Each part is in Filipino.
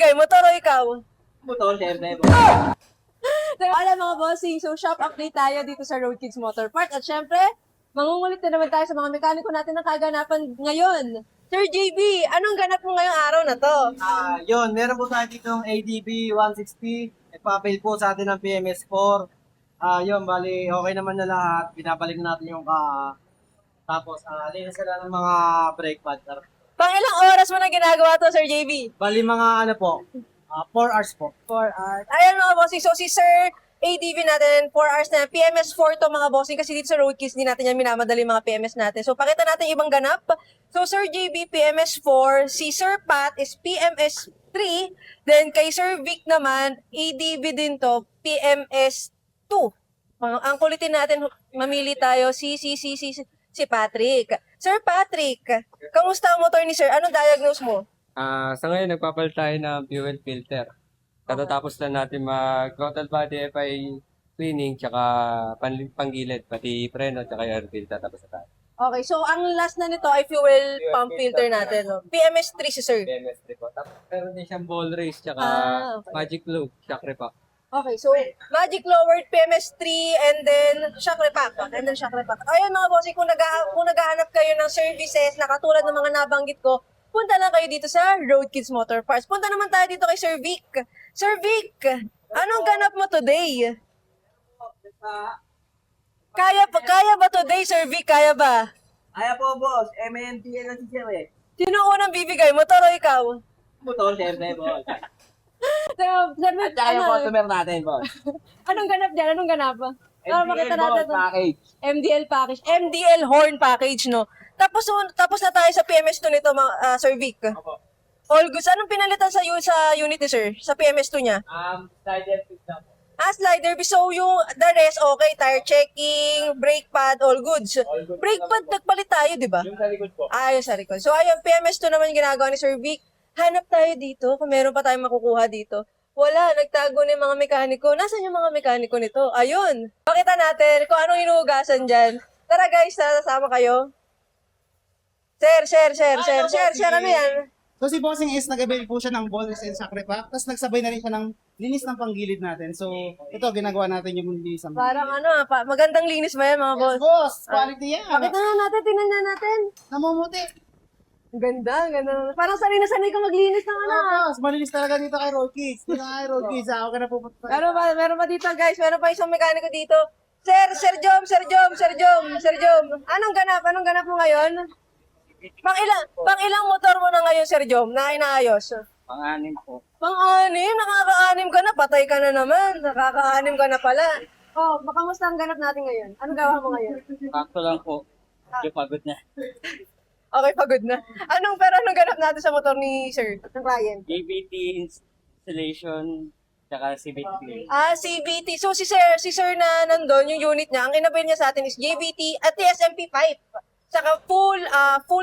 bibigay? Motor o ikaw? Motor, syempre. So, alam mga bossing, so shop update tayo dito sa Road Kids Motor Parts. At syempre, mangungulit na naman tayo sa mga mekaniko natin na kaganapan ngayon. Sir JB, anong ganap mo ngayong araw na to? Yun, meron po tayo dito ng ADB 160. Nagpapail po sa atin ng PMS4. Yun, bali, okay naman na lahat. Binabalik na natin yung tapos, linis sila ng mga brake pad. Pang ilang oras mo na ginagawa to, Sir JB? Bali, mga 4 hours po. 4 hours. Ayan mga bossing, so si Sir ADV natin, 4 hours na. PMS4 to mga bossing kasi dito sa Road Kids, hindi natin yan minamadali mga PMS natin. So pakita natin ibang ganap. So Sir JB, PMS4. Si Sir Pat is PMS3. Then kay Sir Vic naman, ADV din to, PMS2. Ang kulitin natin, mamili tayo si Patrick. Sir Patrick, kamusta ang motor ni Sir? Anong diagnose mo? Sa ngayon, nagpapalit tayo ng fuel filter. Katatapos na natin mag-throttle body FI cleaning, tsaka panggilid, pati preno, tsaka air filter. Tapos na tayo. Okay, so ang last na nito ay fuel pump filter natin. No? PMS3 si Sir. PMS3 po. Tapos meron din siyang ball race, tsaka Okay. magic loop, chakre pa. Okay, so Magic Lowered, PMS3, and then shock repack. Ayun mga bossing, kung naghahanap kayo ng services na katulad ng mga nabanggit ko, punta lang kayo dito sa Road Kids Motor Parts. Punta naman tayo dito kay Sir Vic. Sir Vic, anong ganap mo today? Kaya ba today, Sir Vic? Kaya ba? Kaya po, boss. MNTL na si Sir eh. Sino unang bibigay? Motor o ikaw? Motor, syempre, boss. So, Sir Vic, Kaya yung customer natin, boss. anong ganap dyan? Anong ganap? Para makita natin to. package. MDL package. MDL horn package, no? Tapos na tayo sa PMS2 nito, Sir Vic. Opo. All goods. Anong pinalitan sa unit ni Sir? Sa PMS2 niya? Slider fix na po. Slider. So, yung the rest, okay. Tire checking, brake pad, all goods. All goods. Brake pad, nagpalit tayo, di ba? Yung sa likod po. Yung sa record. So, ayun, PMS2 naman yung ginagawa ni Sir Vic. Hanap tayo dito kung meron pa tayong makukuha dito. Wala, nagtago na yung mga mekaniko. Nasaan yung mga mekaniko nito? Ayun. Pakita natin kung anong hinuhugasan dyan. Tara guys, sasama kayo. Share. Ano yan? So si Bossing is nag-avail po siya ng bonus and sacre pack, tapos nagsabay na rin siya ng linis ng panggilid natin. So ito, ginagawa natin yung linis ng Parang magandang linis ba yan mga Yes, boss? boss! Quality yan! Pakita na natin, tingnan na natin. Namumuti! Ang ganda. Parang sanay na sanay ka maglinis ng Boss, malinis talaga dito kay Road Kids. Dito kay Road Kids, ako ka na pupunta. Meron pa dito guys, meron pa isang mekaniko dito. Sir Jom. Anong ganap mo ngayon? Pang ilang motor mo na ngayon, Sir Jom, na inaayos? Pang-anim po. Pang-anim? Nakaka-anim ka na, patay ka na naman. Nakaka-anim ka na pala. Oh, kamusta ang ganap natin ngayon? Ano gawa mo ngayon? Sakto lang po. Medyo pagod na. Okay, pagod na. Anong ganap natin sa motor ni Sir, ng client? GBT installation, tsaka CBT. CVT. So, si Sir na nandun, yung unit niya, ang inabil niya sa atin is JVT at TSMP 5. Saka full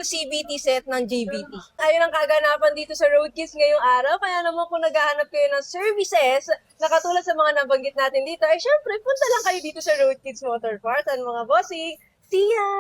CVT set ng JVT. Ayun ang kaganapan dito sa Road Kids ngayong araw. Kaya naman kung naghahanap kayo ng services na katulad sa mga nabanggit natin dito, ay syempre, punta lang kayo dito sa Road Kids Motor Parts. Mga bossing, see ya!